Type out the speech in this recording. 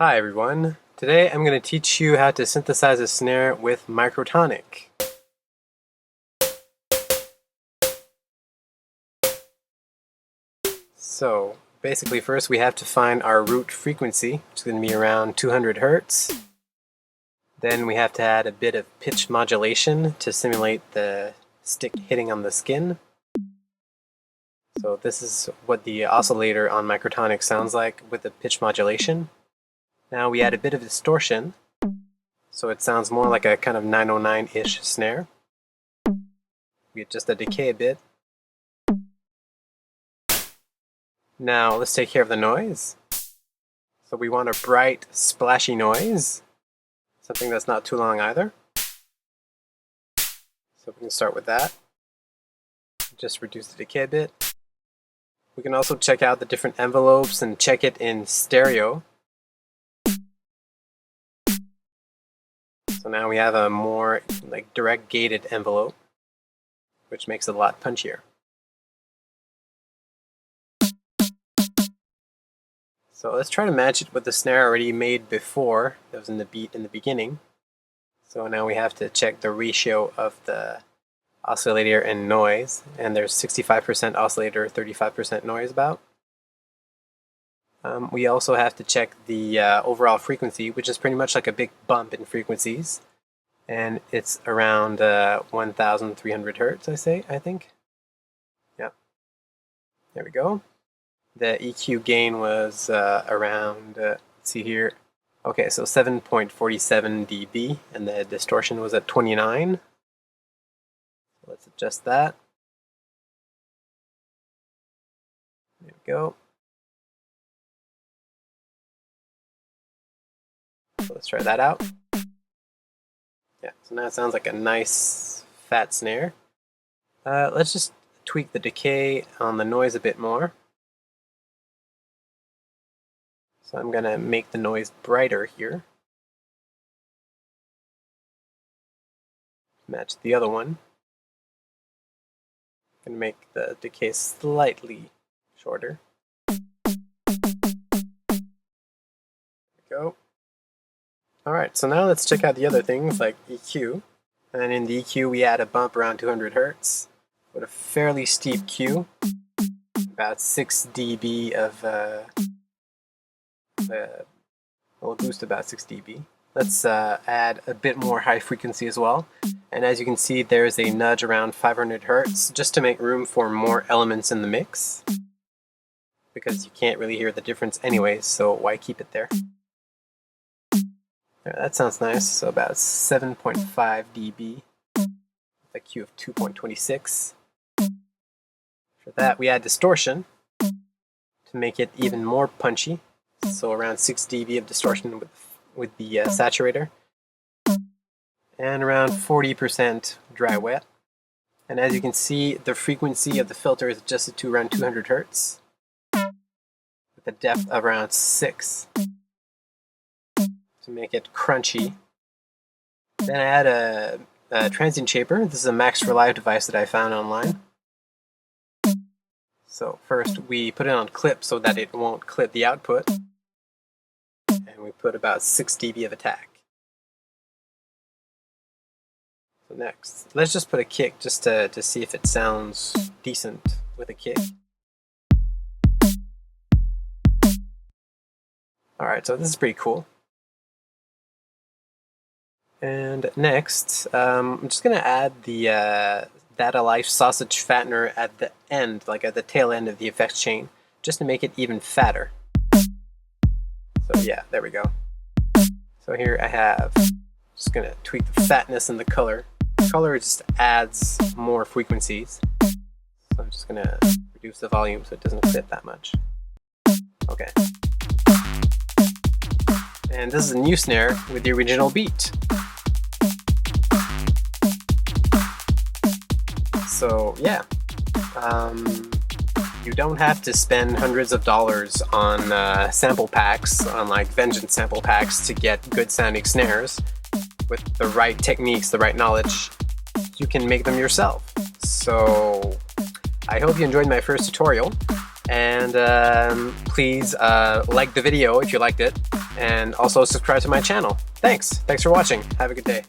Hi everyone, today I'm going to teach you how to synthesize a snare with Microtonic. So basically first we have to find our root frequency, which is going to be around 200 Hertz. Then we have to add a bit of pitch modulation to simulate the stick hitting on the skin. So this is what the oscillator on Microtonic sounds like with the pitch modulation. Now we add a bit of distortion, so it sounds more like a kind of 909-ish snare. We adjust the decay a bit. Now let's take care of the noise. So we want a bright, splashy noise, something that's not too long either. So we can start with that. Just reduce the decay a bit. We can also check out the different envelopes and check it in stereo. So now we have a more direct gated envelope, which makes it a lot punchier. So let's try to match it with the snare already made before, that was in the beat in the beginning. So now we have to check the ratio of the oscillator and noise, and there's 65% oscillator, 35% noise about. We also have to check the overall frequency, which is pretty much like a big bump in frequencies, and it's around 1,300 Hertz, I think. Yeah, there we go. The EQ gain was around, let's see here, okay, so 7.47 dB, and the distortion was at 29. So let's adjust that. There we go. So let's try that out. Yeah, so now it sounds like a nice fat snare. Let's just tweak the decay on the noise a bit more. So I'm going to make the noise brighter here. Match the other one. I'm going to make the decay slightly shorter. There we go. Alright, so now let's check out the other things like EQ. And in the EQ we add a bump around 200 Hertz with a fairly steep Q, about 6 dB of we'll boost about 6 dB. Let's add a bit more high frequency as well. And as you can see, there's a nudge around 500 Hertz just to make room for more elements in the mix, because you can't really hear the difference anyways, so why keep it there? That sounds nice. So about 7.5 dB, a Q of 2.26. For that, we add distortion to make it even more punchy. So around 6 dB of distortion with the saturator, and around 40% dry wet. And as you can see, the frequency of the filter is adjusted to around 200 Hertz with a depth of around 6. To make it crunchy. Then I add a transient shaper. This is a Max for Live device that I found online. So first we put it on clip so that it won't clip the output. And we put about 6 dB of attack. So next, let's just put a kick just to see if it sounds decent with a kick. Alright, so this is pretty cool. And next, I'm just going to add the Data Life Sausage Fattener at the end, like at the tail end of the effects chain, just to make it even fatter. So yeah, there we go. So here I have, just going to tweak the fatness and the color. Color just adds more frequencies. So I'm just going to reduce the volume so it doesn't fit that much. Okay. And this is a new snare with the original beat. So yeah, you don't have to spend hundreds of dollars on sample packs, on like Vengeance sample packs to get good sounding snares. With the right techniques, the right knowledge, you can make them yourself. So I hope you enjoyed my first tutorial, And please like the video if you liked it, and also subscribe to my channel. Thanks for watching. Have a good day.